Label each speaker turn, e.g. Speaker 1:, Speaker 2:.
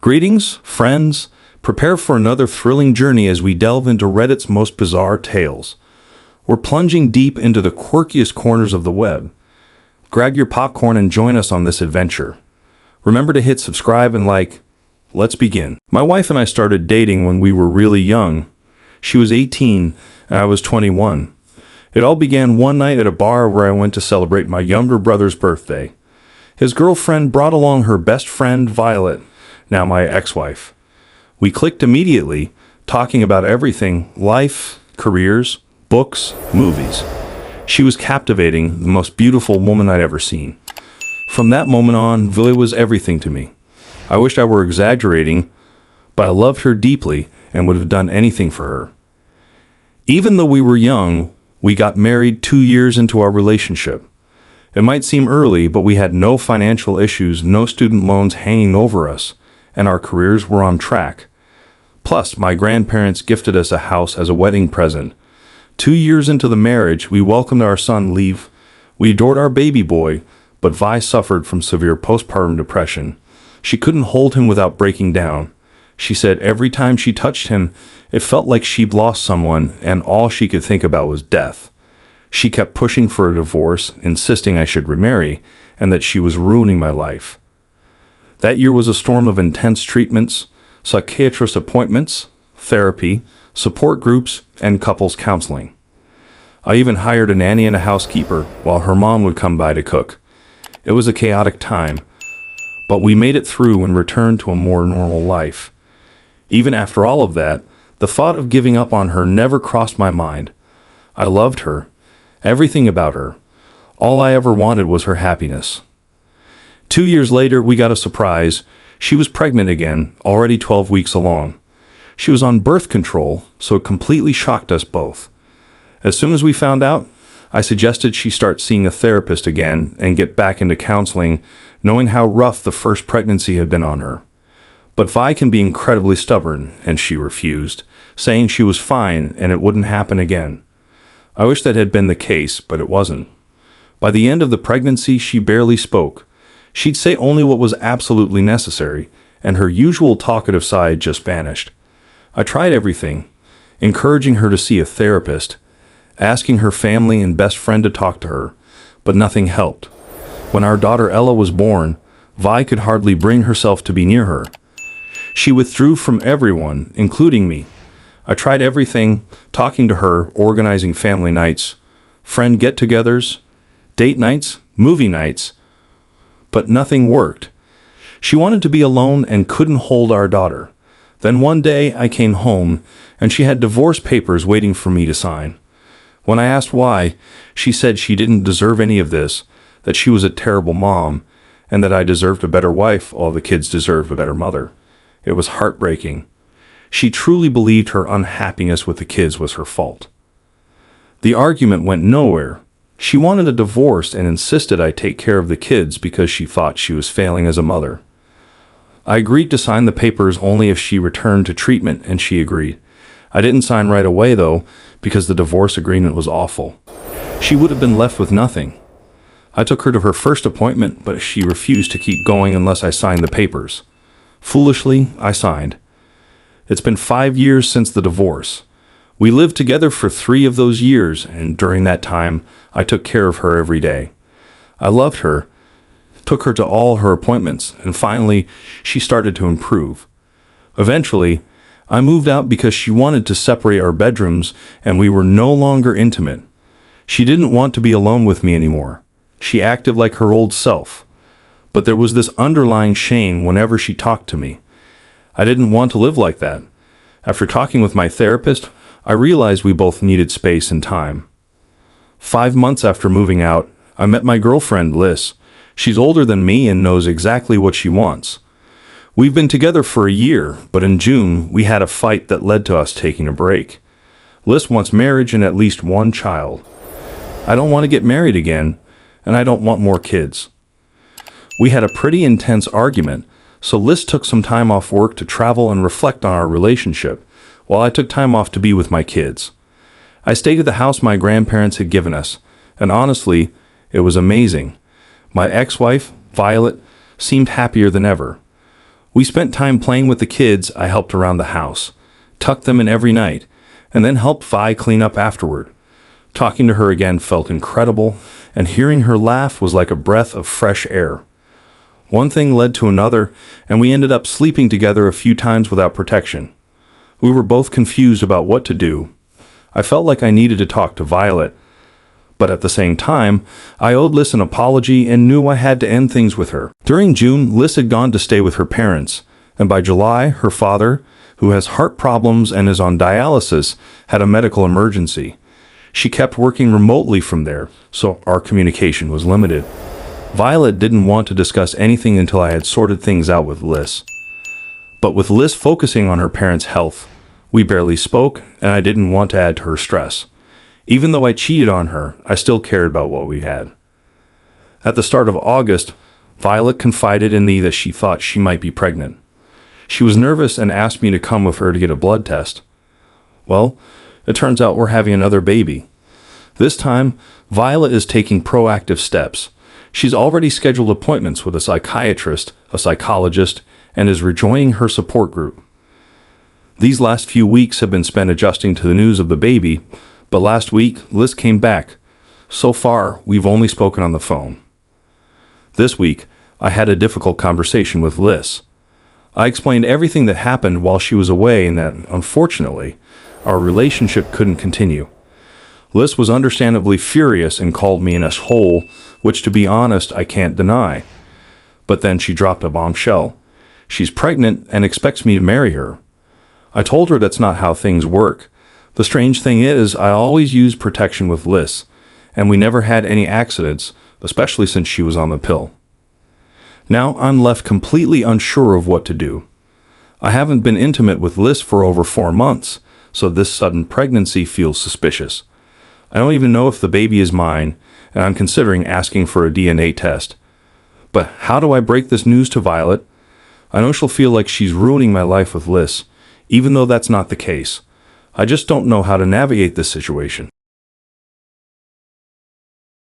Speaker 1: Greetings, friends. Prepare for another thrilling journey as we delve into Reddit's most bizarre tales. We're plunging deep into the quirkiest corners of the web. Grab your popcorn and join us on this adventure. Remember to hit subscribe and like. Let's begin. My wife and I started dating when we were really young. She was 18 and I was 21. It all began one night at a bar where I went to celebrate my younger brother's birthday. His girlfriend brought along her best friend, Violet, now my ex-wife. We clicked immediately, talking about everything: life, careers, books, movies. She was captivating, the most beautiful woman I'd ever seen. From that moment on, Violet was everything to me. I wished I were exaggerating, but I loved her deeply and would have done anything for her. Even though we were young, we got married 2 years into our relationship. It might seem early, but we had no financial issues, no student loans hanging over us, and our careers were on track. Plus, my grandparents gifted us a house as a wedding present. 2 years into the marriage, we welcomed our son, Leave. We adored our baby boy, but Vi suffered from severe postpartum depression. She couldn't hold him without breaking down. She said every time she touched him, it felt like she'd lost someone, and all she could think about was death. She kept pushing for a divorce, insisting I should remarry, and that she was ruining my life. That year was a storm of intense treatments, psychiatrist appointments, therapy, support groups, and couples counseling. I even hired a nanny and a housekeeper while her mom would come by to cook. It was a chaotic time, but we made it through and returned to a more normal life. Even after all of that, the thought of giving up on her never crossed my mind. I loved her, everything about her. All I ever wanted was her happiness. 2 years later, we got a surprise. She was pregnant again, already 12 weeks along. She was on birth control, so it completely shocked us both. As soon as we found out, I suggested she start seeing a therapist again and get back into counseling, knowing how rough the first pregnancy had been on her. But Vi can be incredibly stubborn, and she refused, saying she was fine and it wouldn't happen again. I wish that had been the case, but it wasn't. By the end of the pregnancy, she barely spoke. She'd say only what was absolutely necessary, and her usual talkative side just vanished. I tried everything, encouraging her to see a therapist, asking her family and best friend to talk to her, but nothing helped. When our daughter Ella was born, Vi could hardly bring herself to be near her. She withdrew from everyone, including me. I tried everything, talking to her, organizing family nights, friend get-togethers, date nights, movie nights, but nothing worked. She wanted to be alone and couldn't hold our daughter. Then one day I came home and she had divorce papers waiting for me to sign. When I asked why, she said she didn't deserve any of this, that she was a terrible mom, and that I deserved a better wife, all the kids deserved a better mother. It was heartbreaking. She truly believed her unhappiness with the kids was her fault. The argument went nowhere. She wanted a divorce and insisted I take care of the kids because she thought she was failing as a mother. I agreed to sign the papers only if she returned to treatment, and she agreed. I didn't sign right away, though, because the divorce agreement was awful. She would have been left with nothing. I took her to her first appointment, but she refused to keep going unless I signed the papers. Foolishly, I signed. It's been 5 years since the divorce. We lived together for 3 of those years, and during that time, I took care of her every day. I loved her, took her to all her appointments, and finally, she started to improve. Eventually, I moved out because she wanted to separate our bedrooms, and we were no longer intimate. She didn't want to be alone with me anymore. She acted like her old self. But there was this underlying shame whenever she talked to me. I didn't want to live like that. After talking with my therapist, I realized we both needed space and time. 5 months after moving out, I met my girlfriend, Liz. She's older than me and knows exactly what she wants. We've been together for a year, but in June, we had a fight that led to us taking a break. Liz wants marriage and at least 1 child. I don't want to get married again, and I don't want more kids. We had a pretty intense argument, so Liz took some time off work to travel and reflect on our relationship, while I took time off to be with my kids. I stayed at the house my grandparents had given us, and honestly, it was amazing. My ex-wife, Violet, seemed happier than ever. We spent time playing with the kids. I helped around the house, tucked them in every night, and then helped Vi clean up afterward. Talking to her again felt incredible, and hearing her laugh was like a breath of fresh air. One thing led to another, and we ended up sleeping together a few times without protection. We were both confused about what to do. I felt like I needed to talk to Violet, but at the same time, I owed Liz an apology and knew I had to end things with her. During June, Liz had gone to stay with her parents, and by July, her father, who has heart problems and is on dialysis, had a medical emergency. She kept working remotely from there, so our communication was limited. Violet didn't want to discuss anything until I had sorted things out with Liz. But with Liz focusing on her parents' health, we barely spoke, and I didn't want to add to her stress. Even though I cheated on her, I still cared about what we had. At the start of August, Violet confided in me that she thought she might be pregnant. She was nervous and asked me to come with her to get a blood test. Well, it turns out we're having another baby. This time, Violet is taking proactive steps. She's already scheduled appointments with a psychiatrist, a psychologist, and is rejoining her support group. These last few weeks have been spent adjusting to the news of the baby, but last week, Liz came back. So far, we've only spoken on the phone. This week, I had a difficult conversation with Liz. I explained everything that happened while she was away and that, unfortunately, our relationship couldn't continue. Liz was understandably furious and called me an asshole, which, to be honest, I can't deny. But then she dropped a bombshell. She's pregnant and expects me to marry her. I told her that's not how things work. The strange thing is, I always used protection with Liz, and we never had any accidents, especially since she was on the pill. Now I'm left completely unsure of what to do. I haven't been intimate with Liz for over 4 months, so this sudden pregnancy feels suspicious. I don't even know if the baby is mine, and I'm considering asking for a DNA test. But how do I break this news to Violet? I know she'll feel like she's ruining my life with Liz, even though that's not the case. I just don't know how to navigate this situation.